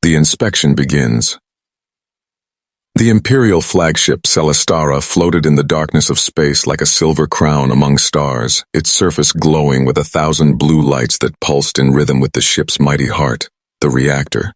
The inspection begins. The Imperial flagship Celestara floated in the darkness of space like a silver crown among stars, its surface glowing with 1,000 blue lights that pulsed in rhythm with the ship's mighty heart, the reactor.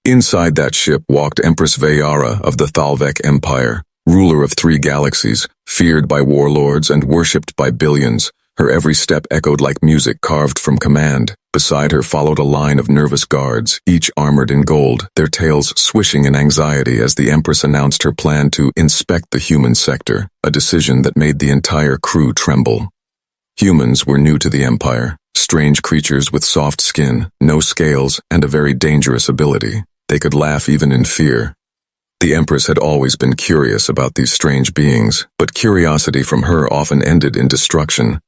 Inside that ship walked Empress Veyara of the Thalvek Empire, ruler of 3 galaxies, feared by warlords and worshipped by billions. Her every step echoed like music carved from command. Beside her followed a line of nervous guards, each armored in gold, their tails swishing in anxiety as the Empress announced her plan to inspect the human sector, a decision that made the entire crew tremble. Humans were new to the Empire, strange creatures with soft skin, no scales, and a very dangerous ability. They could laugh even in fear. The Empress had always been curious about these strange beings, but curiosity from her often ended in destruction.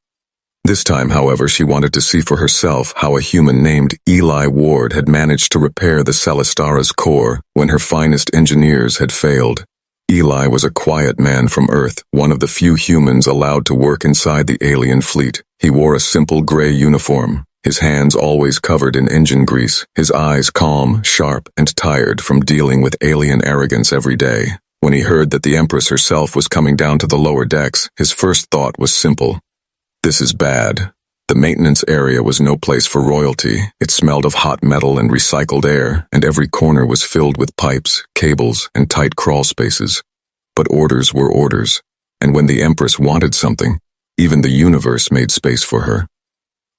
This time, however, she wanted to see for herself how a human named Eli Ward had managed to repair the Celestara's core when her finest engineers had failed. Eli was a quiet man from Earth, one of the few humans allowed to work inside the alien fleet. He wore a simple gray uniform, his hands always covered in engine grease, his eyes calm, sharp, and tired from dealing with alien arrogance every day. When he heard that the Empress herself was coming down to the lower decks, his first thought was simple. This is bad. The maintenance area was no place for royalty. It smelled of hot metal and recycled air, and every corner was filled with pipes, cables, and tight crawl spaces. But orders were orders, and when the Empress wanted something, even the universe made space for her.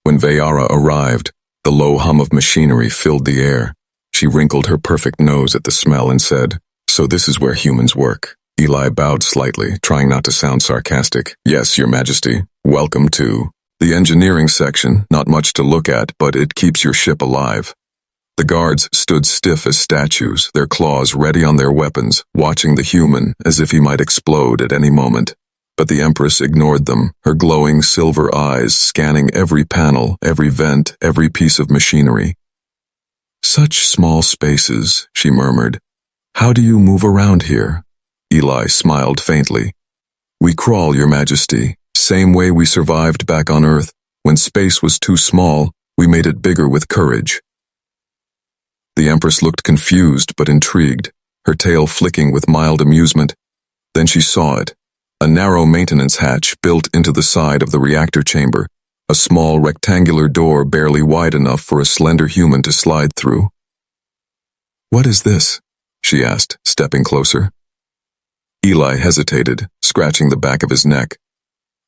When Veyara arrived, the low hum of machinery filled the air. She wrinkled her perfect nose at the smell and said, "So this is where humans work." Eli bowed slightly, trying not to sound sarcastic. "Yes, Your Majesty. Welcome to the engineering section. Not much to look at, but it keeps your ship alive." The guards stood stiff as statues, their claws ready on their weapons, watching the human as if he might explode at any moment. But the Empress ignored them, her glowing silver eyes scanning every panel, every vent, every piece of machinery. "Such small spaces," she murmured. "How do you move around here?" Eli smiled faintly. "We crawl, Your Majesty. Same way we survived back on Earth. When space was too small, we made it bigger with courage." The Empress looked confused but intrigued, her tail flicking with mild amusement. Then she saw it. A narrow maintenance hatch built into the side of the reactor chamber, a small rectangular door barely wide enough for a slender human to slide through. "What is this?" she asked, stepping closer. Eli hesitated, scratching the back of his neck.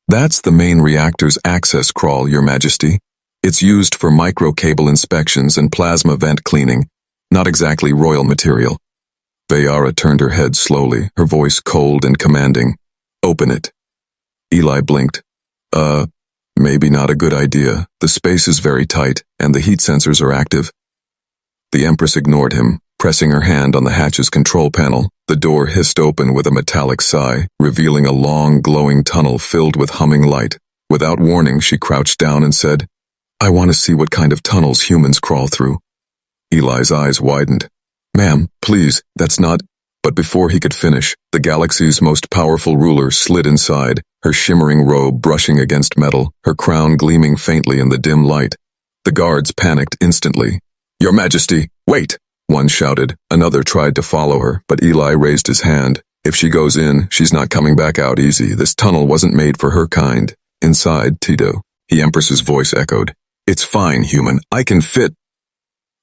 "That's the main reactor's access crawl, Your Majesty. It's used for microcable inspections and plasma vent cleaning, not exactly royal material." Veyara turned her head slowly, her voice cold and commanding. "Open it." Eli blinked. Maybe not a good idea. The space is very tight, and the heat sensors are active." The Empress ignored him, pressing her hand on the hatch's control panel. The door hissed open with a metallic sigh, revealing a long, glowing tunnel filled with humming light. Without warning, she crouched down and said, "I want to see what kind of tunnels humans crawl through." Eli's eyes widened. "Ma'am, please, that's not—" But before he could finish, the galaxy's most powerful ruler slid inside, her shimmering robe brushing against metal, her crown gleaming faintly in the dim light. The guards panicked instantly. "Your Majesty, wait!" One shouted. Another tried to follow her, but Eli raised his hand. "If she goes in, she's not coming back out easy. This tunnel wasn't made for her kind." "Inside, Tito," the Empress's voice echoed. "It's fine, human. I can fit."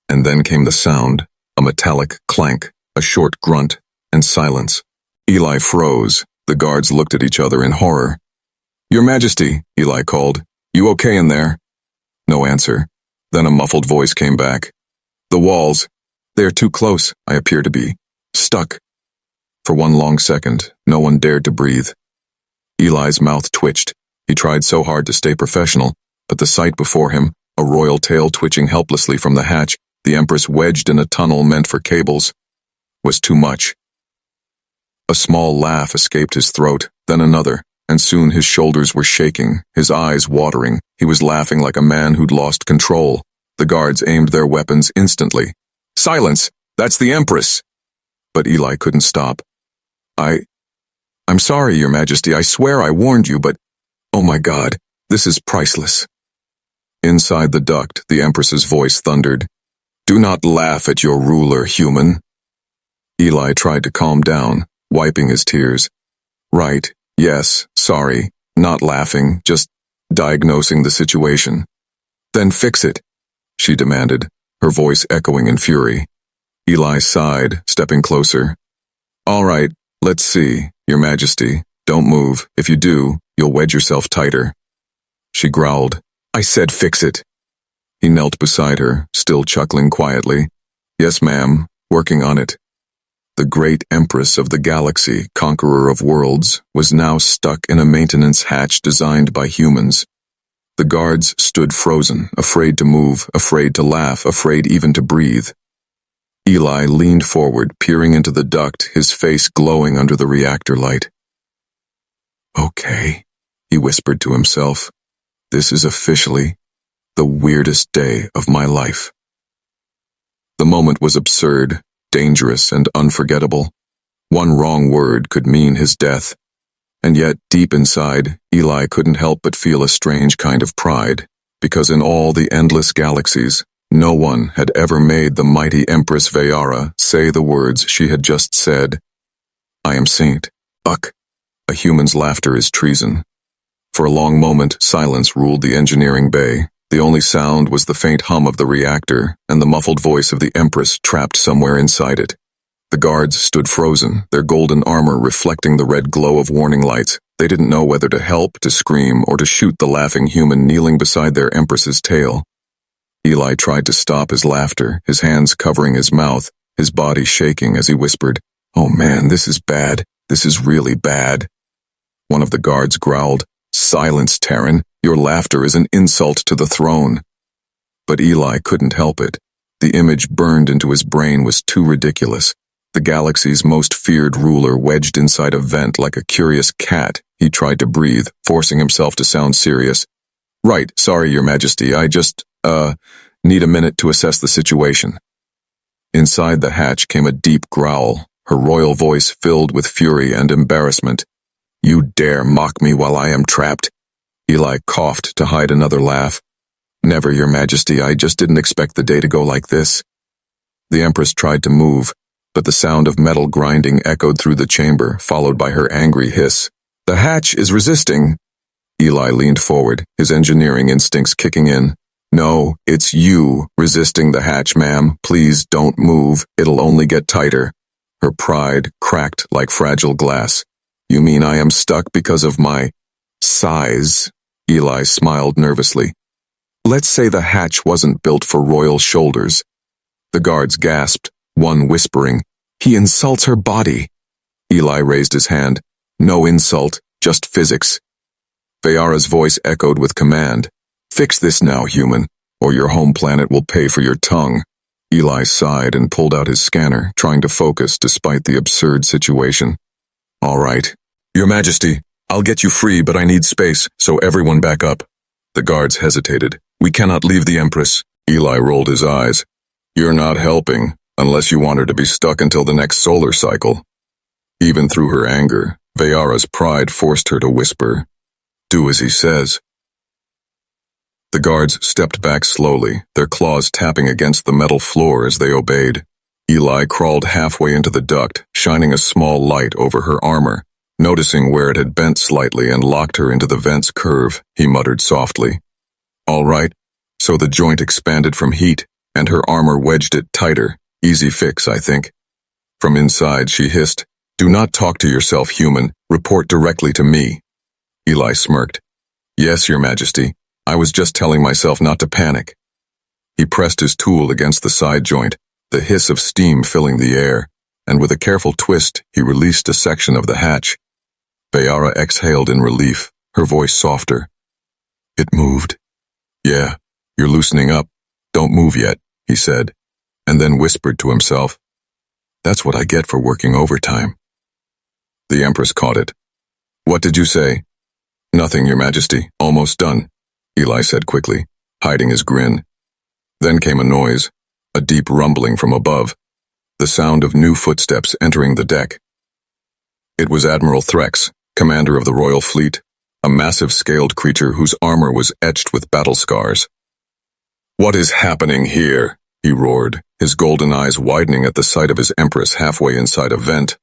And then came the sound, a metallic clank, a short grunt, and silence. Eli froze. The guards looked at each other in horror. "Your Majesty," Eli called. "You okay in there?" No answer. Then a muffled voice came back. "The walls. They're too close. I appear to be stuck." For one long second, no one dared to breathe. Eli's mouth twitched. He tried so hard to stay professional, but the sight before him, a royal tail twitching helplessly from the hatch, the Empress wedged in a tunnel meant for cables, was too much. A small laugh escaped his throat, then another, and soon his shoulders were shaking, his eyes watering. He was laughing like a man who'd lost control. The guards aimed their weapons instantly. "Silence! That's the Empress!" But Eli couldn't stop. I'm sorry, Your Majesty. I swear I warned you, but... Oh my God, this is priceless." Inside the duct, the Empress's voice thundered. Do not laugh at your ruler, human. Eli tried to calm down, wiping his tears. Right, yes, sorry, not laughing, just diagnosing the situation. Then fix it, she demanded, her voice echoing in fury. Eli sighed, stepping closer. All right, let's see, Your Majesty. Don't move. If you do, you'll wedge yourself tighter. She growled. I said fix it. He knelt beside her, still chuckling quietly. Yes, ma'am, working on it. The great Empress of the galaxy, conqueror of worlds, was now stuck in a maintenance hatch designed by humans. The guards stood frozen, afraid to move, afraid to laugh, afraid even to breathe. Eli leaned forward, peering into the duct, his face glowing under the reactor light. Okay, he whispered to himself. This is officially the weirdest day of my life. The moment was absurd, dangerous, and unforgettable. One wrong word could mean his death. And yet, deep inside, Eli couldn't help but feel a strange kind of pride, because in all the endless galaxies, no one had ever made the mighty Empress Vayara say the words she had just said. I am Saint. Uck. A human's laughter is treason. For a long moment, silence ruled the engineering bay. The only sound was the faint hum of the reactor and the muffled voice of the Empress trapped somewhere inside it. The guards stood frozen, their golden armor reflecting the red glow of warning lights. They didn't know whether to help, to scream, or to shoot the laughing human kneeling beside their Empress's tail. Eli tried to stop his laughter, his hands covering his mouth, his body shaking as he whispered, Oh man, this is bad. This is really bad. One of the guards growled, Silence, Terran. Your laughter is an insult to the throne. But Eli couldn't help it. The image burned into his brain was too ridiculous. The galaxy's most feared ruler wedged inside a vent like a curious cat. He tried to breathe, forcing himself to sound serious. Right, sorry, Your Majesty, I just, need a minute to assess the situation. Inside the hatch came a deep growl, her royal voice filled with fury and embarrassment. You dare mock me while I am trapped? Eli coughed to hide another laugh. Never, Your Majesty, I just didn't expect the day to go like this. The Empress tried to move, but the sound of metal grinding echoed through the chamber, followed by her angry hiss. The hatch is resisting. Eli leaned forward, his engineering instincts kicking in. No, it's you resisting the hatch, ma'am. Please don't move. It'll only get tighter. Her pride cracked like fragile glass. You mean I am stuck because of my size? Eli smiled nervously. Let's say the hatch wasn't built for royal shoulders. The guards gasped, one whispering, He insults her body. Eli raised his hand. No insult, just physics. Vayara's voice echoed with command. Fix this now, human, or your home planet will pay for your tongue. Eli sighed and pulled out his scanner, trying to focus despite the absurd situation. All right. Your Majesty, I'll get you free, but I need space, so everyone back up. The guards hesitated. We cannot leave the Empress. Eli rolled his eyes. You're not helping, unless you want her to be stuck until the next solar cycle. Even through her anger, Vayara's pride forced her to whisper, Do as he says. The guards stepped back slowly, their claws tapping against the metal floor as they obeyed. Eli crawled halfway into the duct, shining a small light over her armor. Noticing where it had bent slightly and locked her into the vent's curve, he muttered softly. All right, so the joint expanded from heat, and her armor wedged it tighter. Easy fix, I think. From inside, she hissed, Do not talk to yourself, human. Report directly to me. Eli smirked. Yes, Your Majesty. I was just telling myself not to panic. He pressed his tool against the side joint, the hiss of steam filling the air, and with a careful twist, he released a section of the hatch. Vayara exhaled in relief, her voice softer. It moved. Yeah, you're loosening up. Don't move yet, he said, and then whispered to himself. That's what I get for working overtime. The Empress caught it. What did you say? Nothing, Your Majesty. Almost done, Eli said quickly, hiding his grin. Then came a noise, a deep rumbling from above, the sound of new footsteps entering the deck. It was Admiral Threx, commander of the Royal Fleet, a massive scaled creature whose armor was etched with battle scars. What is happening here? he roared, his golden eyes widening at the sight of his Empress halfway inside a vent.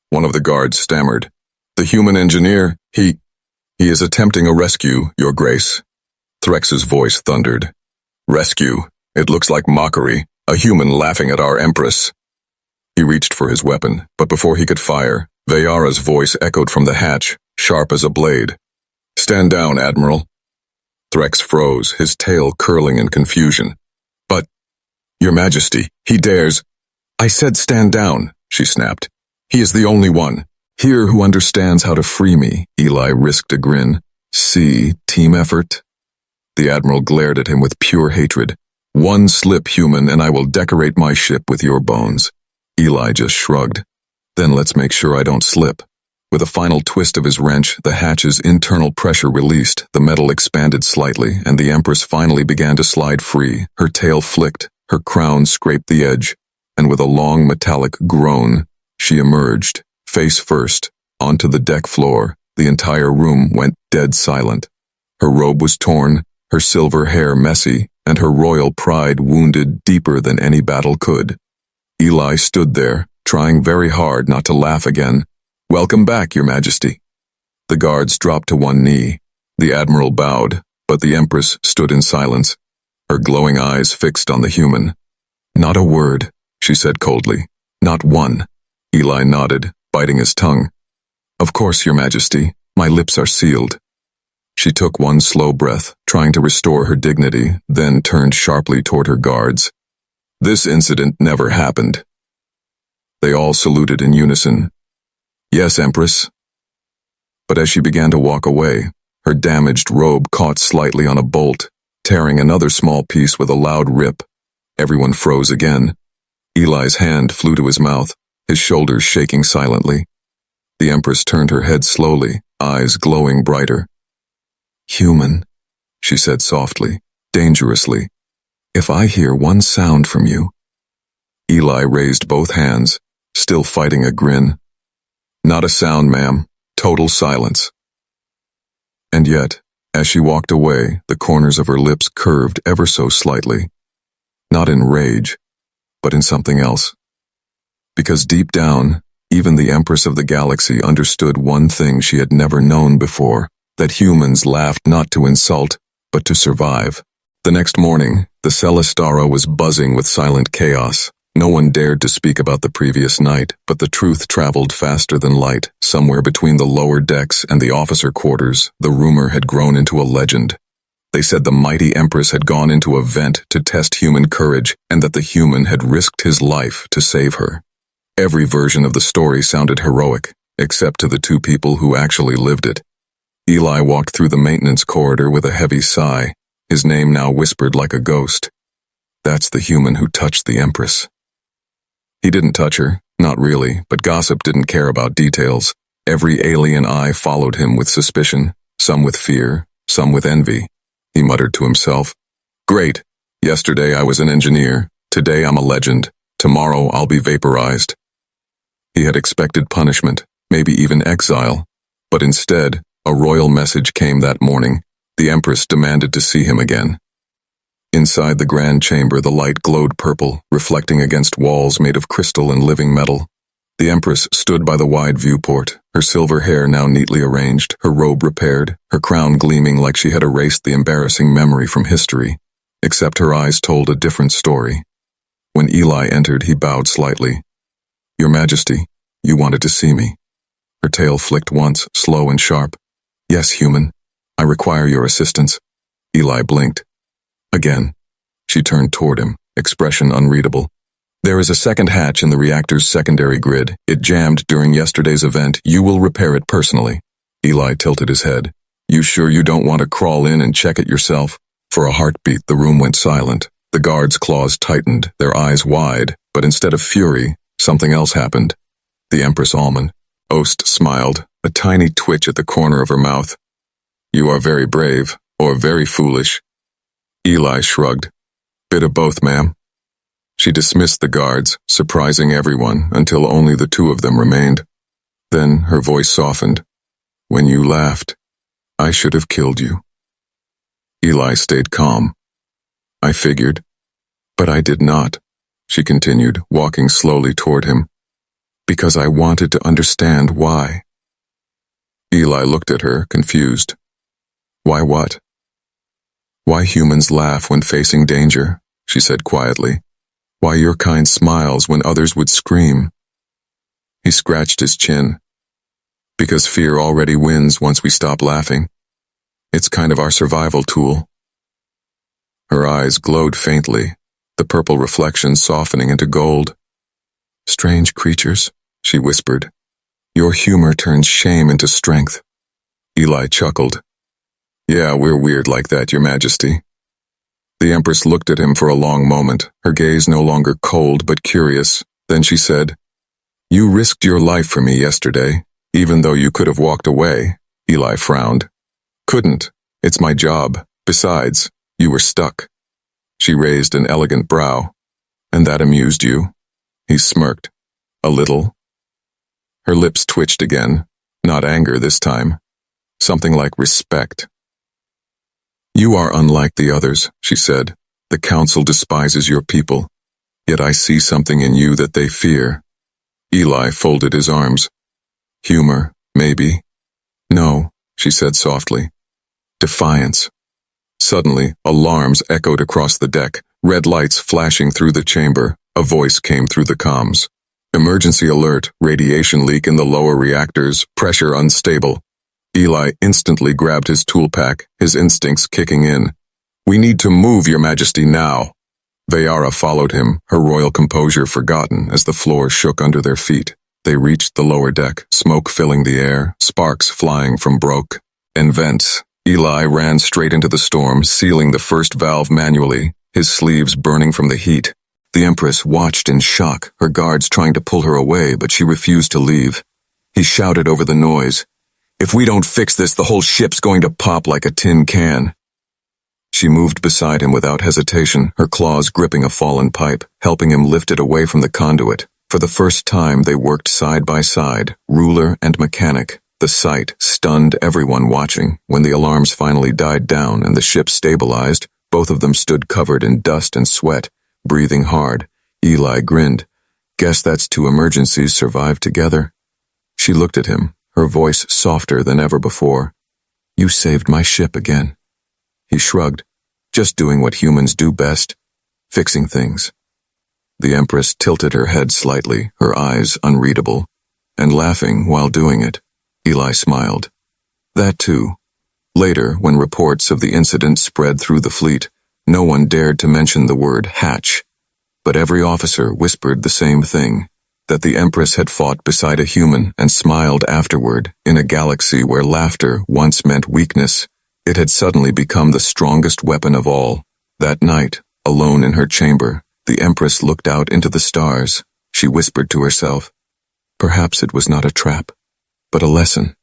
One of the guards stammered. "The human engineer, he is attempting a rescue, Your Grace." Threx's voice thundered. "Rescue? It looks like mockery, a human laughing at our Empress." He reached for his weapon, but before he could fire, Vayara's voice echoed from the hatch, sharp as a blade. "Stand down, Admiral." Threx froze, his tail curling in confusion. "But, Your Majesty, he dares—" "I said stand down," she snapped. "He is the only one here who understands how to free me." Eli risked a grin. "See, team effort?" The Admiral glared at him with pure hatred. "One slip, human, and I will decorate my ship with your bones." Eli just shrugged. "Then let's make sure I don't slip." With a final twist of his wrench, the hatch's internal pressure released, the metal expanded slightly, and the Empress finally began to slide free. Her tail flicked, her crown scraped the edge, and with a long metallic groan, she emerged, face first, onto the deck floor. The entire room went dead silent. Her robe was torn, her silver hair messy, and her royal pride wounded deeper than any battle could. Eli stood there, trying very hard not to laugh again. "Welcome back, Your Majesty." The guards dropped to one knee. The Admiral bowed, but the Empress stood in silence, her glowing eyes fixed on the human. "Not a word," she said coldly. "Not one." Eli nodded, biting his tongue. "Of course, Your Majesty, my lips are sealed." She took one slow breath, trying to restore her dignity, then turned sharply toward her guards. "This incident never happened." They all saluted in unison. "Yes, Empress." But as she began to walk away, her damaged robe caught slightly on a bolt, tearing another small piece with a loud rip. Everyone froze again. Eli's hand flew to his mouth, his shoulders shaking silently. The Empress turned her head slowly, eyes glowing brighter. "Human," she said softly, dangerously. "If I hear one sound from you—" Eli raised both hands, still fighting a grin. "Not a sound, ma'am. Total silence." And yet, as she walked away, the corners of her lips curved ever so slightly. Not in rage, but in something else. Because deep down, even the Empress of the Galaxy understood one thing she had never known before, that humans laughed not to insult, but to survive. The next morning, the Celestara was buzzing with silent chaos. No one dared to speak about the previous night, but the truth traveled faster than light. Somewhere between the lower decks and the officer quarters, the rumor had grown into a legend. They said the mighty Empress had gone into a vent to test human courage, and that the human had risked his life to save her. Every version of the story sounded heroic, except to the two people who actually lived it. Eli walked through the maintenance corridor with a heavy sigh, his name now whispered like a ghost. That's the human who touched the Empress. He didn't touch her, not really, but gossip didn't care about details. Every alien eye followed him with suspicion, some with fear, some with envy. He muttered to himself, "Great. Yesterday I was an engineer. Today I'm a legend. Tomorrow I'll be vaporized." He had expected punishment, maybe even exile. But instead, a royal message came that morning. The Empress demanded to see him again. Inside the grand chamber, the light glowed purple, reflecting against walls made of crystal and living metal. The Empress stood by the wide viewport, her silver hair now neatly arranged, her robe repaired, her crown gleaming like she had erased the embarrassing memory from history. Except her eyes told a different story. When Eli entered, he bowed slightly. "Your Majesty, you wanted to see me." Her tail flicked once, slow and sharp. "Yes, human. I require your assistance." Eli blinked. Again. She turned toward him, expression unreadable. "There is a second hatch in the reactor's secondary grid. It jammed during yesterday's event. You will repair it personally." Eli tilted his head. "You sure you don't want to crawl in and check it yourself?" For a heartbeat, the room went silent. The guards' claws tightened, their eyes wide, but instead of fury, something else happened. The Empress Almond. Ost smiled, a tiny twitch at the corner of her mouth. "You are very brave, or very foolish." Eli shrugged. "Bit of both, ma'am." She dismissed the guards, surprising everyone until only the two of them remained. Then her voice softened. "When you laughed, I should have killed you." Eli stayed calm. "I figured." But I did not, she continued, walking slowly toward him, because I wanted to understand why. Eli looked at her, confused. Why what? Why humans laugh when facing danger, she said quietly. Why your kind smiles when others would scream. He scratched his chin. Because fear already wins once we stop laughing. It's kind of our survival tool. Her eyes glowed faintly, the purple reflection softening into gold. Strange creatures, she whispered. Your humor turns shame into strength. Eli chuckled. Yeah, we're weird like that, Your Majesty. The Empress looked at him for a long moment, her gaze no longer cold but curious. Then she said, You risked your life for me yesterday, even though you could have walked away. Eli frowned. Couldn't. It's my job. Besides, you were stuck. She raised an elegant brow. And that amused you? He smirked. A little. Her lips twitched again, not anger this time. Something like respect. You are unlike the others, she said. The council despises your people. Yet I see something in you that they fear. Eli folded his arms. Humor, maybe. No, she said softly. Defiance. Suddenly, alarms echoed across the deck, red lights flashing through the chamber. A voice came through the comms. Emergency alert, radiation leak in the lower reactors, pressure unstable. Eli instantly grabbed his tool pack, his instincts kicking in. We need to move, Your Majesty, now. Vayara followed him, her royal composure forgotten as the floor shook under their feet. They reached the lower deck, smoke filling the air, sparks flying from broke and vents. Eli ran straight into the storm, sealing the first valve manually, his sleeves burning from the heat. The Empress watched in shock, her guards trying to pull her away, but she refused to leave. He shouted over the noise. If we don't fix this, the whole ship's going to pop like a tin can. She moved beside him without hesitation, her claws gripping a fallen pipe, helping him lift it away from the conduit. For the first time, they worked side by side, ruler and mechanic. The sight stunned everyone watching. When the alarms finally died down and the ship stabilized, both of them stood covered in dust and sweat, breathing hard. Eli grinned. Guess that's two emergencies survived together. She looked at him, her voice softer than ever before. You saved my ship again. He shrugged, just doing what humans do best, fixing things. The Empress tilted her head slightly, her eyes unreadable, and laughing while doing it. Eli smiled. That too. Later, when reports of the incident spread through the fleet, no one dared to mention the word hatch. But every officer whispered the same thing, that the Empress had fought beside a human and smiled afterward. In a galaxy where laughter once meant weakness, it had suddenly become the strongest weapon of all. That night, alone in her chamber, the Empress looked out into the stars. She whispered to herself, perhaps it was not a trap, but a lesson.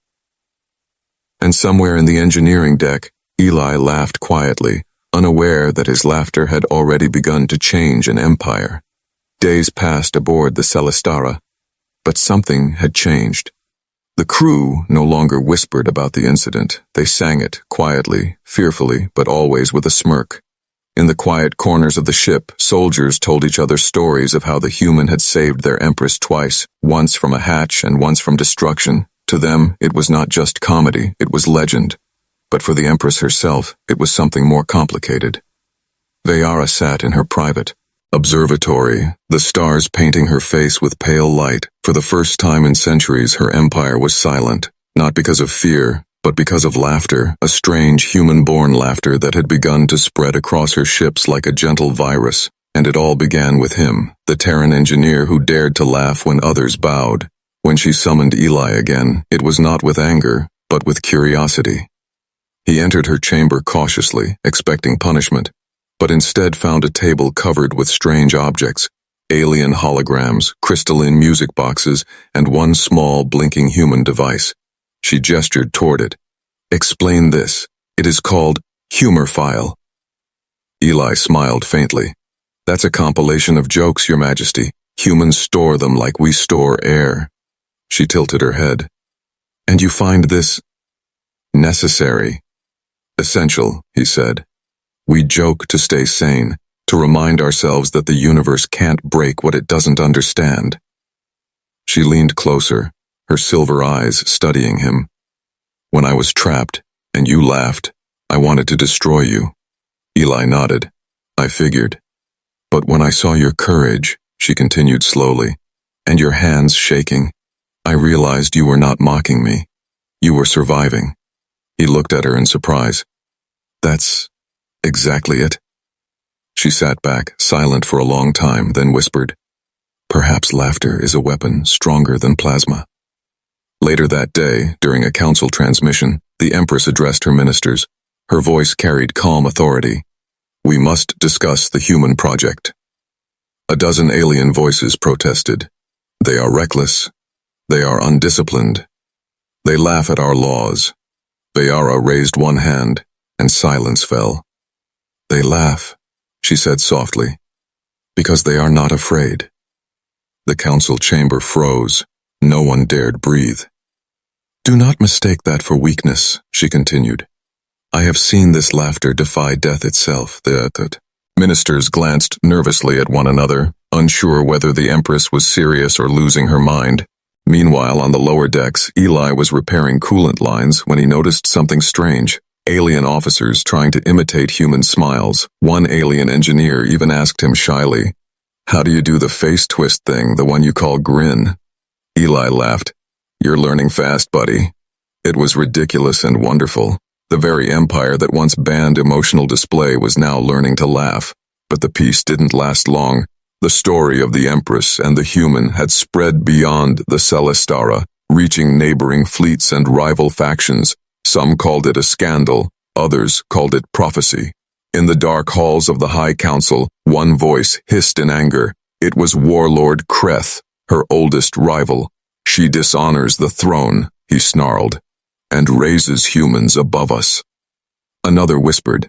And somewhere in the engineering deck, Eli laughed quietly, unaware that his laughter had already begun to change an empire. Days passed aboard the Celestara, but something had changed. The crew no longer whispered about the incident. They sang it, quietly, fearfully, but always with a smirk. In the quiet corners of the ship, soldiers told each other stories of how the human had saved their Empress twice, once from a hatch and once from destruction. To them, it was not just comedy, it was legend. But for the Empress herself, it was something more complicated. Vayara sat in her private observatory, the stars painting her face with pale light. For the first time in centuries, her empire was silent, not because of fear, but because of laughter, a strange human-born laughter that had begun to spread across her ships like a gentle virus. And it all began with him, the Terran engineer who dared to laugh when others bowed. When she summoned Eli again, it was not with anger, but with curiosity. He entered her chamber cautiously, expecting punishment, but instead found a table covered with strange objects, alien holograms, crystalline music boxes, and one small, blinking human device. She gestured toward it. Explain this. It is called Humor File. Eli smiled faintly. That's a compilation of jokes, Your Majesty. Humans store them like we store air. She tilted her head. And you find this necessary? Essential, he said. We joke to stay sane, to remind ourselves that the universe can't break what it doesn't understand. She leaned closer, her silver eyes studying him. When I was trapped, and you laughed, I wanted to destroy you. Eli nodded. I figured. But when I saw your courage, she continued slowly, and your hands shaking, I realized you were not mocking me. You were surviving. He looked at her in surprise. That's exactly it. She sat back, silent for a long time, then whispered, Perhaps laughter is a weapon stronger than plasma. Later that day, during a council transmission, the Empress addressed her ministers. Her voice carried calm authority. We must discuss the human project. A dozen alien voices protested. They are reckless. They are undisciplined. They laugh at our laws. Vayara raised one hand, and silence fell. They laugh, she said softly, because they are not afraid. The council chamber froze. No one dared breathe. Do not mistake that for weakness, she continued. I have seen this laughter defy death itself. The ministers glanced nervously at one another, unsure whether the Empress was serious or losing her mind. Meanwhile, on the lower decks, Eli was repairing coolant lines when he noticed something strange. Alien officers trying to imitate human smiles. One alien engineer even asked him shyly, How do you do the face twist thing, the one you call grin? Eli laughed. You're learning fast, buddy. It was ridiculous and wonderful. The very empire that once banned emotional display was now learning to laugh. But the peace didn't last long. The story of the Empress and the human had spread beyond the Celestara, reaching neighboring fleets and rival factions. Some called it a scandal, others called it prophecy. In the dark halls of the High Council, one voice hissed in anger. It was Warlord Kreth, her oldest rival. She dishonors the throne, he snarled, and raises humans above us. Another whispered,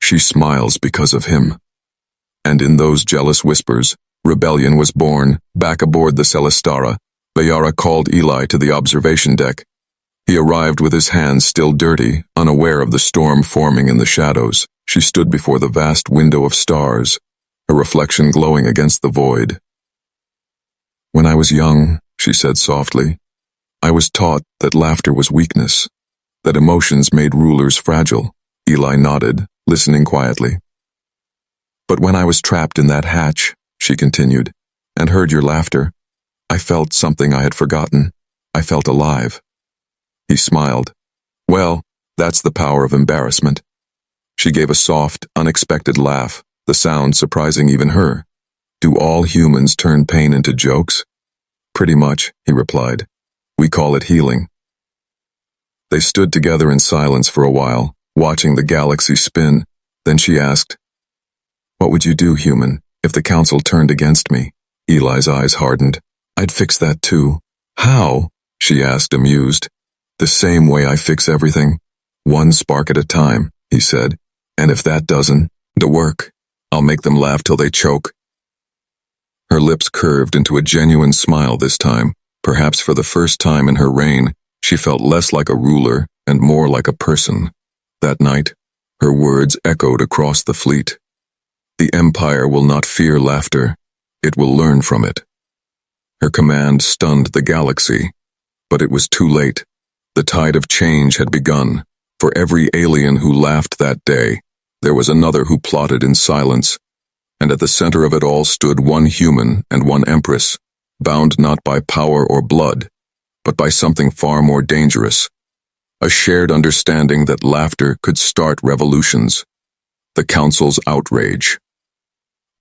She smiles because of him. And in those jealous whispers, rebellion was born. Back aboard the Celestara, Vayara called Eli to the observation deck. He arrived with his hands still dirty, unaware of the storm forming in the shadows. She stood before the vast window of stars, her reflection glowing against the void. When I was young, she said softly, I was taught that laughter was weakness, that emotions made rulers fragile. Eli nodded, listening quietly. But when I was trapped in that hatch, she continued, and heard your laughter, I felt something I had forgotten. I felt alive. He smiled. Well, that's the power of embarrassment. She gave a soft, unexpected laugh, the sound surprising even her. Do all humans turn pain into jokes? Pretty much, he replied. We call it healing. They stood together in silence for a while, watching the galaxy spin. Then she asked, What would you do, human, if the council turned against me? Eli's eyes hardened. I'd fix that too. How? She asked, amused. The same way I fix everything. One spark at a time, he said. And if that doesn't work, I'll make them laugh till they choke. Her lips curved into a genuine smile this time. Perhaps for the first time in her reign, she felt less like a ruler and more like a person. That night, her words echoed across the fleet. The Empire will not fear laughter. It will learn from it. Her command stunned the galaxy, but it was too late. The tide of change had begun. For every alien who laughed that day, there was another who plotted in silence, and at the center of it all stood one human and one empress, bound not by power or blood, but by something far more dangerous, a shared understanding that laughter could start revolutions. The Council's outrage.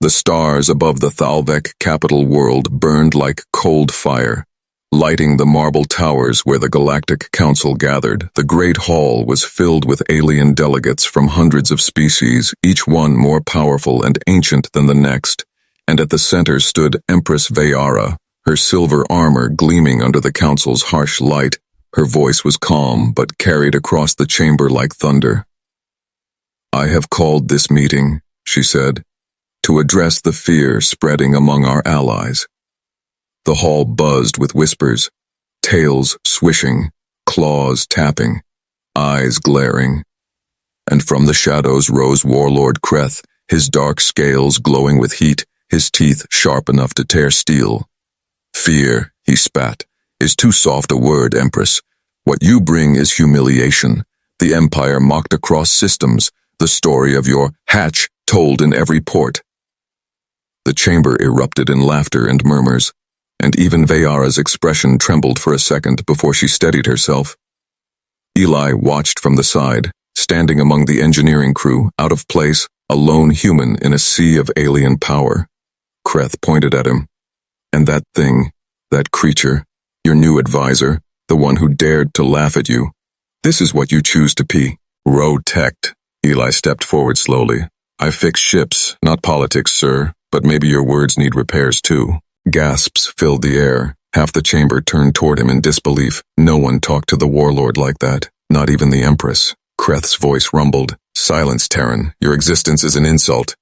The stars above the Thalvek capital world burned like cold fire, lighting the marble towers where the Galactic Council gathered. The great hall was filled with alien delegates from hundreds of species, each one more powerful and ancient than the next, and at the center stood Empress Vayara, her silver armor gleaming under the Council's harsh light. Her voice was calm, but carried across the chamber like thunder. I have called this meeting, she said, to address the fear spreading among our allies. The hall buzzed with whispers, tails swishing, claws tapping, eyes glaring. And from the shadows rose Warlord Kreth, his dark scales glowing with heat, his teeth sharp enough to tear steel. Fear, he spat, is too soft a word, Empress. What you bring is humiliation. The Empire mocked across systems, the story of your hatch told in every port. The chamber erupted in laughter and murmurs, and even Vayara's expression trembled for a second before she steadied herself. Eli watched from the side, standing among the engineering crew, out of place, a lone human in a sea of alien power. Kreth pointed at him. And that thing, that creature, your new advisor, the one who dared to laugh at you, this is what you choose to be. Row-teched. Eli stepped forward slowly. I fix ships, not politics, sir, but maybe your words need repairs too. Gasps filled the air. Half the chamber turned toward him in disbelief. No one talked to the warlord like that, not even the Empress. Kreth's voice rumbled. Silence, Terran. Your existence is an insult.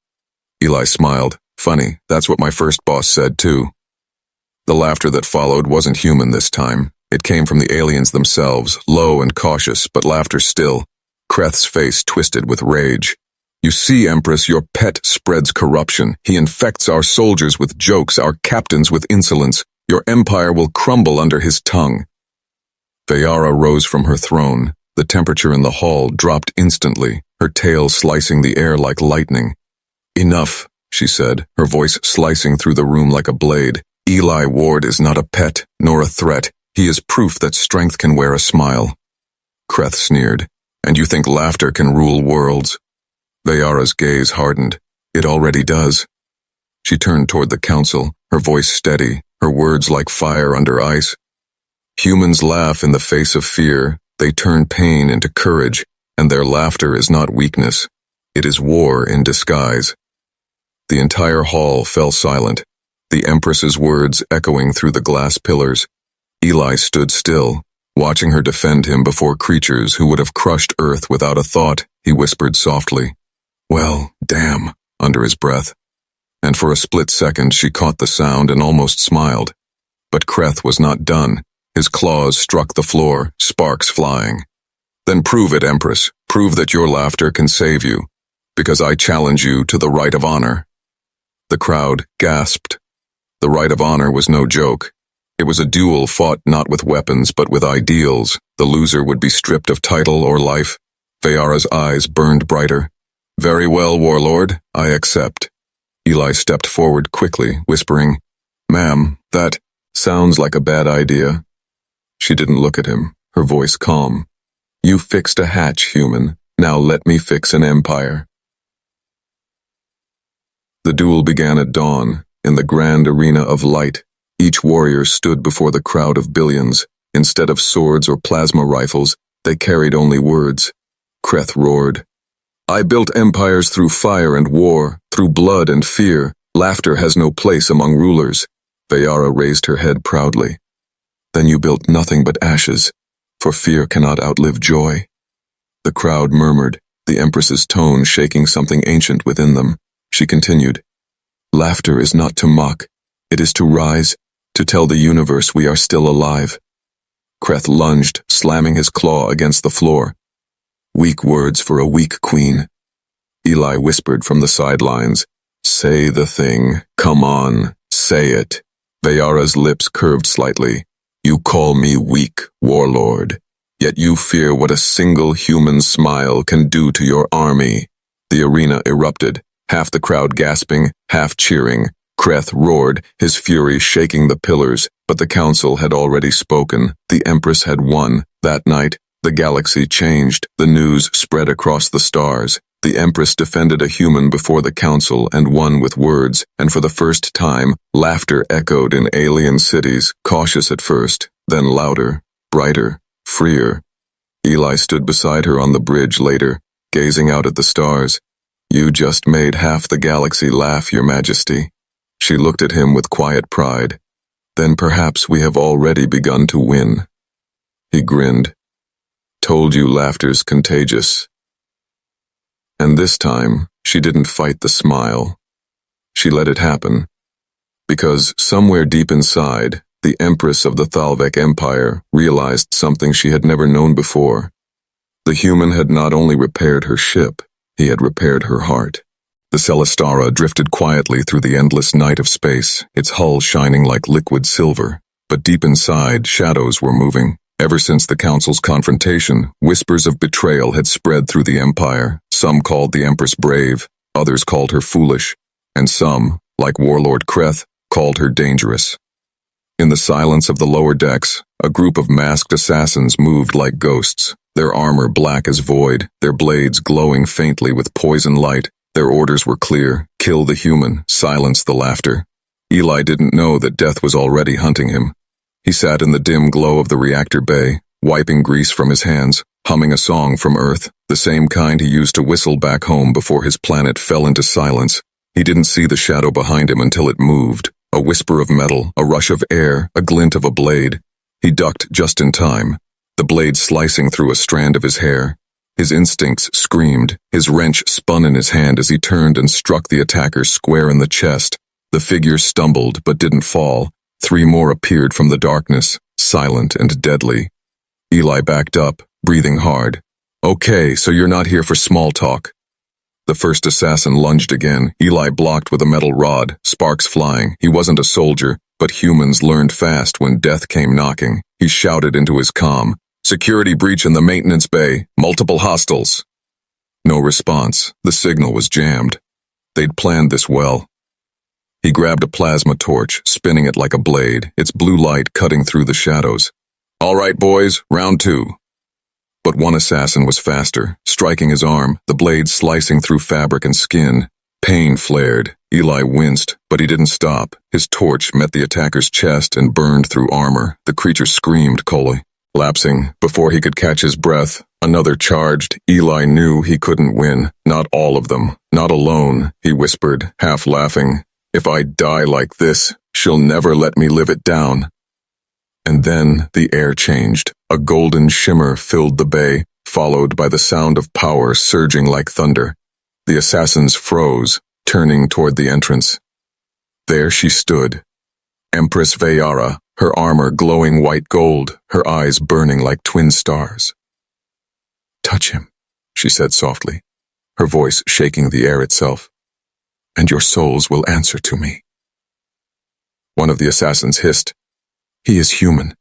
Eli smiled. Funny, that's what my first boss said too. The laughter that followed wasn't human this time. It came from the aliens themselves, low and cautious, but laughter still. Kreth's face twisted with rage. You see, Empress, your pet spreads corruption. He infects our soldiers with jokes, our captains with insolence. Your empire will crumble under his tongue. Vayara rose from her throne. The temperature in the hall dropped instantly, her tail slicing the air like lightning. Enough, she said, her voice slicing through the room like a blade. Eli Ward is not a pet, nor a threat. He is proof that strength can wear a smile. Kreth sneered. And you think laughter can rule worlds? Vayara's gaze hardened. It already does. She turned toward the council, her voice steady, her words like fire under ice. Humans laugh in the face of fear. They turn pain into courage, and their laughter is not weakness. It is war in disguise. The entire hall fell silent, the Empress's words echoing through the glass pillars. Eli stood still, watching her defend him before creatures who would have crushed Earth without a thought. He whispered softly, well, damn, under his breath. And for a split second she caught the sound and almost smiled. But Kreth was not done. His claws struck the floor, sparks flying. Then prove it, Empress. Prove that your laughter can save you, because I challenge you to the right of honor. The crowd gasped. The right of honor was no joke. It was a duel fought not with weapons but with ideals. The loser would be stripped of title or life. Vayara's eyes burned brighter. Very well, warlord, I accept. Eli stepped forward quickly, whispering, Ma'am, that sounds like a bad idea. She didn't look at him, her voice calm. You fixed a hatch, human. Now let me fix an empire. The duel began at dawn, in the grand arena of light. Each warrior stood before the crowd of billions. Instead of swords or plasma rifles, they carried only words. Kreth roared. I built empires through fire and war, through blood and fear. Laughter has no place among rulers. Vayara raised her head proudly. Then you built nothing but ashes, for fear cannot outlive joy. The crowd murmured, the Empress's tone shaking something ancient within them. She continued, Laughter is not to mock. It is to rise, to tell the universe we are still alive. Kreth lunged, slamming his claw against the floor. Weak words for a weak queen. Eli whispered from the sidelines, Say the thing. Come on, say it. Vayara's lips curved slightly. You call me weak, warlord. Yet you fear what a single human smile can do to your army. The arena erupted, half the crowd gasping, half cheering. Kreth roared, his fury shaking the pillars, but the council had already spoken. The Empress had won. That night, the galaxy changed. The news spread across the stars. The Empress defended a human before the council and won with words, and for the first time, laughter echoed in alien cities, cautious at first, then louder, brighter, freer. Eli stood beside her on the bridge later, gazing out at the stars. You just made half the galaxy laugh, Your Majesty. She looked at him with quiet pride. Then perhaps we have already begun to win. He grinned. Told you laughter's contagious. And this time, she didn't fight the smile. She let it happen. Because somewhere deep inside, the Empress of the Thalvek Empire realized something she had never known before. The human had not only repaired her ship, he had repaired her heart. The Celestara drifted quietly through the endless night of space, its hull shining like liquid silver. But deep inside, shadows were moving. Ever since the Council's confrontation, whispers of betrayal had spread through the Empire. Some called the Empress brave, others called her foolish, and some, like Warlord Kreth, called her dangerous. In the silence of the lower decks, a group of masked assassins moved like ghosts, their armor black as void, their blades glowing faintly with poison light. Their orders were clear: kill the human, silence the laughter. Eli didn't know that death was already hunting him. He sat in the dim glow of the reactor bay, wiping grease from his hands, humming a song from Earth, the same kind he used to whistle back home before his planet fell into silence. He didn't see the shadow behind him until it moved, a whisper of metal, a rush of air, a glint of a blade. He ducked just in time, the blade slicing through a strand of his hair. His instincts screamed, his wrench spun in his hand as he turned and struck the attacker square in the chest. The figure stumbled but didn't fall. 3 more appeared from the darkness, silent and deadly. Eli backed up, breathing hard. "Okay, so you're not here for small talk." The first assassin lunged again. Eli blocked with a metal rod, sparks flying. He wasn't a soldier, but humans learned fast when death came knocking. He shouted into his comm, "Security breach in the maintenance bay, multiple hostiles." No response. The signal was jammed. They'd planned this well. He grabbed a plasma torch, spinning it like a blade, its blue light cutting through the shadows. "All right, boys, round 2. But one assassin was faster, striking his arm, the blade slicing through fabric and skin. Pain flared. Eli winced, but he didn't stop. His torch met the attacker's chest and burned through armor. The creature screamed, collapsing. Before he could catch his breath, another charged. Eli knew he couldn't win. Not all of them. Not alone, he whispered, half laughing. "If I die like this, she'll never let me live it down." And then the air changed. A golden shimmer filled the bay, followed by the sound of power surging like thunder. The assassins froze, turning toward the entrance. There she stood, Empress Vayara, her armor glowing white gold, her eyes burning like twin stars. "Touch him," she said softly, her voice shaking the air itself, "and your souls will answer to me." One of the assassins hissed, "He is human,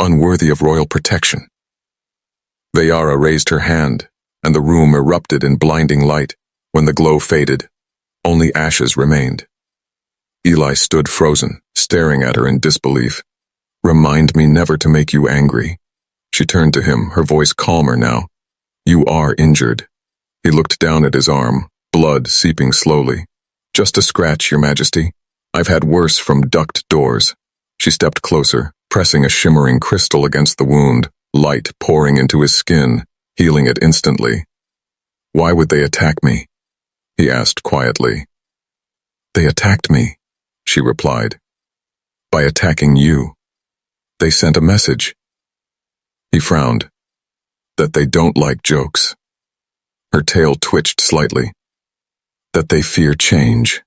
unworthy of royal protection." Vayara raised her hand, and the room erupted in blinding light. When the glow faded, only ashes remained. Eli stood frozen, staring at her in disbelief. "Remind me never to make you angry." She turned to him, her voice calmer now. "You are injured." He looked down at his arm, blood seeping slowly. "Just a scratch, Your Majesty. I've had worse from ducked doors." She stepped closer, pressing a shimmering crystal against the wound, light pouring into his skin, healing it instantly. "Why would they attack me?" he asked quietly. "They attacked me," she replied. "By attacking you. They sent a message." He frowned. "That they don't like jokes." Her tail twitched slightly. "That they fear change."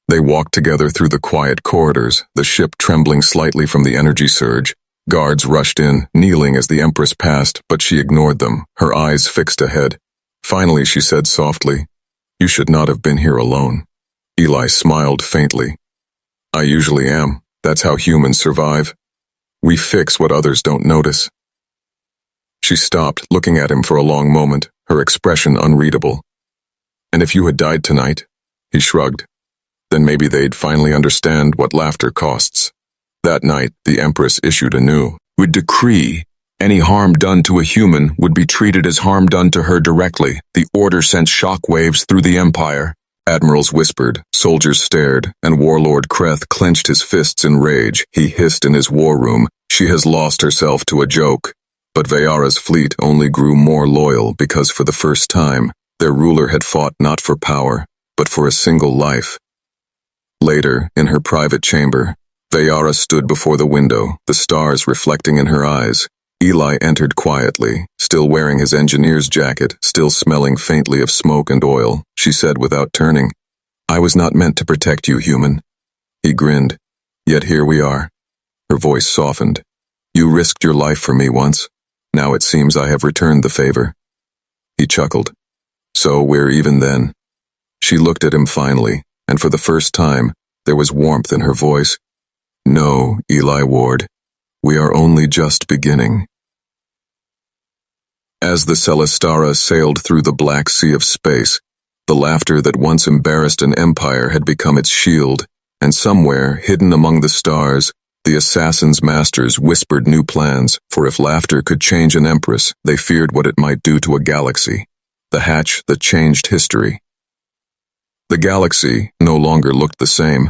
They walked together through the quiet corridors, the ship trembling slightly from the energy surge. Guards rushed in, kneeling as the Empress passed, but she ignored them, her eyes fixed ahead. Finally, she said softly, "You should not have been here alone." Eli smiled faintly. "I usually am. That's how humans survive. We fix what others don't notice." She stopped, looking at him for a long moment, her expression unreadable. "And if you had died tonight?" He shrugged. "Then maybe they'd finally understand what laughter costs." That night, the Empress issued a new decree. Any harm done to a human would be treated as harm done to her directly. The order sent shockwaves through the Empire. Admirals whispered, soldiers stared, and Warlord Kreth clenched his fists in rage. He hissed in his war room, "She has lost herself to a joke." But Vayara's fleet only grew more loyal because for the first time, their ruler had fought not for power, but for a single life. Later, in her private chamber, Vayara stood before the window, the stars reflecting in her eyes. Eli entered quietly, still wearing his engineer's jacket, still smelling faintly of smoke and oil. She said without turning, "I was not meant to protect you, human." He grinned, "Yet here we are." Her voice softened. "You risked your life for me once. Now it seems I have returned the favor." He chuckled. "So we're even then." She looked at him finally, and for the first time, there was warmth in her voice. No, Eli Ward. We are only just beginning. As the Celestara sailed through the black sea of space, the laughter that once embarrassed an empire had become its shield, and somewhere, hidden among the stars, the assassin's masters whispered new plans, for if laughter could change an empress, they feared what it might do to a galaxy. The hatch that changed history. The galaxy no longer looked the same.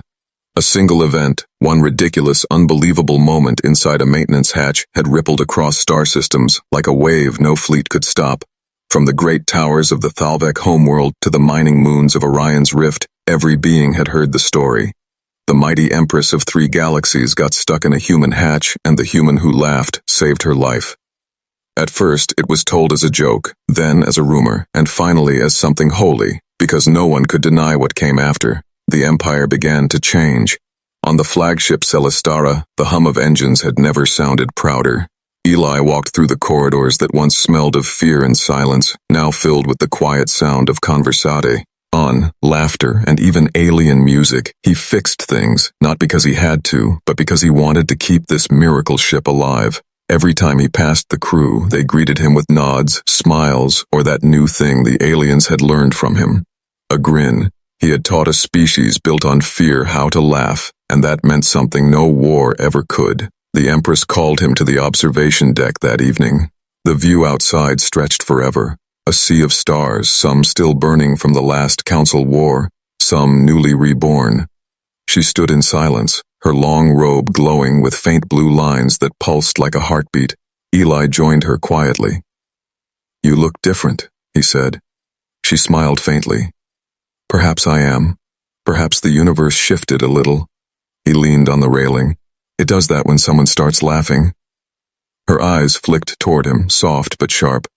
A single event, one ridiculous, unbelievable moment inside a maintenance hatch had rippled across star systems like a wave no fleet could stop. From the great towers of the Thalvek homeworld to the mining moons of Orion's rift, every being had heard the story. The mighty Empress of 3 galaxies got stuck in a human hatch, and the human who laughed saved her life. At first, it was told as a joke, then as a rumor, and finally as something holy, because no one could deny what came after. The Empire began to change. On the flagship Celestara, the hum of engines had never sounded prouder. Eli walked through the corridors that once smelled of fear and silence, now filled with the quiet sound of conversate, laughter, and even alien music. He fixed things, not because he had to, but because he wanted to keep this miracle ship alive. Every time he passed the crew, they greeted him with nods, smiles, or that new thing the aliens had learned from him. A grin. He had taught a species built on fear how to laugh, and that meant something no war ever could. The Empress called him to the observation deck that evening. The view outside stretched forever. A sea of stars, some still burning from the last Council War, some newly reborn. She stood in silence, her long robe glowing with faint blue lines that pulsed like a heartbeat. Eli joined her quietly. "You look different," he said. She smiled faintly. "Perhaps I am. Perhaps the universe shifted a little." He leaned on the railing. "It does that when someone starts laughing." Her eyes flicked toward him, soft but sharp.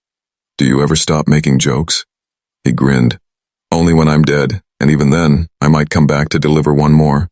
"Do you ever stop making jokes?" He grinned. "Only when I'm dead, and even then, I might come back to deliver one more."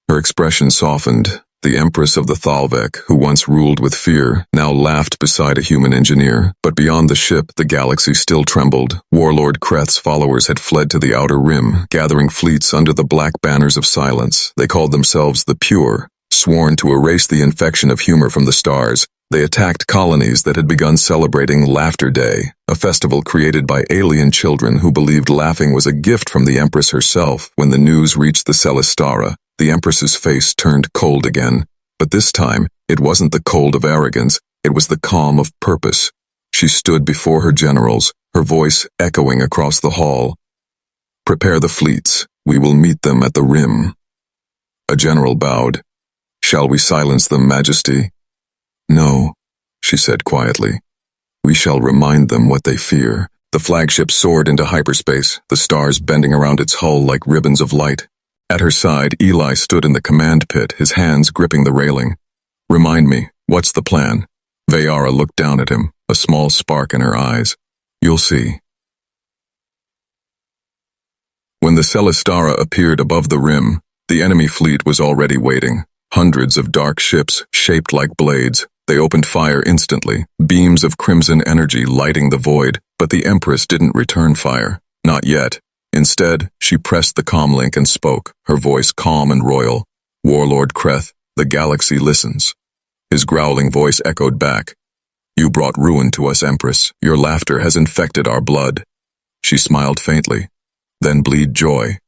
Her expression softened. The Empress of the Thalvek, who once ruled with fear, now laughed beside a human engineer. But beyond the ship, the galaxy still trembled. Warlord Kreth's followers had fled to the outer rim, gathering fleets under the black banners of silence. They called themselves the Pure, sworn to erase the infection of humor from the stars. They attacked colonies that had begun celebrating Laughter Day, a festival created by alien children who believed laughing was a gift from the Empress herself. When the news reached the Celestara, the Empress's face turned cold again, but this time, it wasn't the cold of arrogance, it was the calm of purpose. She stood before her generals, her voice echoing across the hall. "Prepare the fleets, we will meet them at the rim." A general bowed. "Shall we silence them, Majesty?" "No," she said quietly. "We shall remind them what they fear." The flagship soared into hyperspace, the stars bending around its hull like ribbons of light. At her side, Eli stood in the command pit, his hands gripping the railing. "Remind me, what's the plan?" Vayara looked down at him, a small spark in her eyes. "You'll see." When the Celestara appeared above the rim, the enemy fleet was already waiting. Hundreds of dark ships, shaped like blades. They opened fire instantly, beams of crimson energy lighting the void, but the Empress didn't return fire. Not yet. Instead, she pressed the comlink and spoke, her voice calm and royal. "Warlord Kreth, the galaxy listens." His growling voice echoed back. "You brought ruin to us, Empress. Your laughter has infected our blood." She smiled faintly, then bleed joy.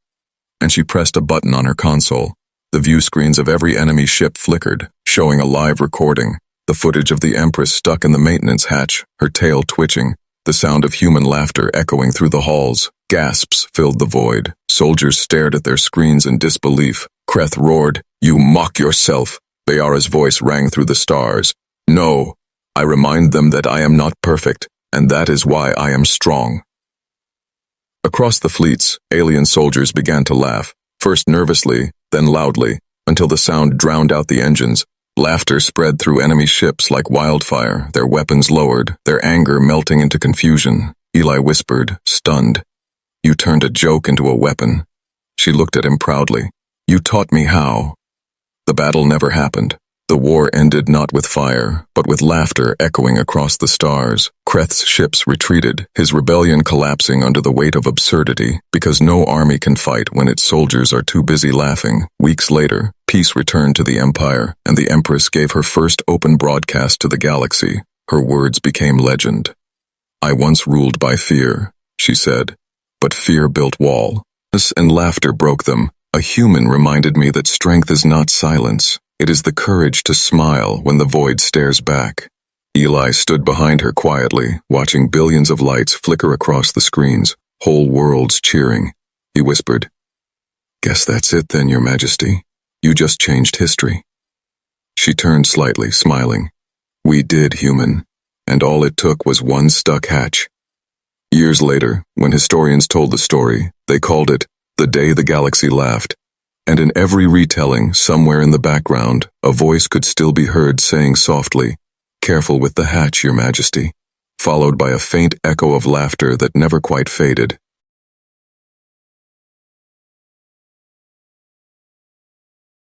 And she pressed a button on her console. The view screens of every enemy ship flickered, showing a live recording. The footage of the Empress stuck in the maintenance hatch, her tail twitching, the sound of human laughter echoing through the halls. Gasps filled the void. Soldiers stared at their screens in disbelief. Kreth roared, "You mock yourself." Vayara's voice rang through the stars. "No, I remind them that I am not perfect, and that is why I am strong." Across the fleets, alien soldiers began to laugh, first nervously, then loudly, until the sound drowned out the engines. Laughter spread through enemy ships like wildfire, their weapons lowered, their anger melting into confusion. Eli whispered, stunned, "You turned a joke into a weapon." She looked at him proudly. "You taught me how." The battle never happened. The war ended not with fire, but with laughter echoing across the stars. Kreth's ships retreated, his rebellion collapsing under the weight of absurdity, because no army can fight when its soldiers are too busy laughing. Weeks later, peace returned to the Empire, and the Empress gave her first open broadcast to the galaxy. Her words became legend. "I once ruled by fear," she said, "but fear built wall." And laughter broke them. A human reminded me that strength is not silence. It is the courage to smile when the void stares back. Eli stood behind her quietly, watching billions of lights flicker across the screens, whole worlds cheering. He whispered, "Guess that's it then, Your Majesty. You just changed history." She turned slightly, smiling. "We did, human, and all it took was one stuck hatch." Years later, when historians told the story, they called it "The Day the Galaxy Laughed." And in every retelling, somewhere in the background, a voice could still be heard saying softly, "Careful with the hatch, Your Majesty," followed by a faint echo of laughter that never quite faded.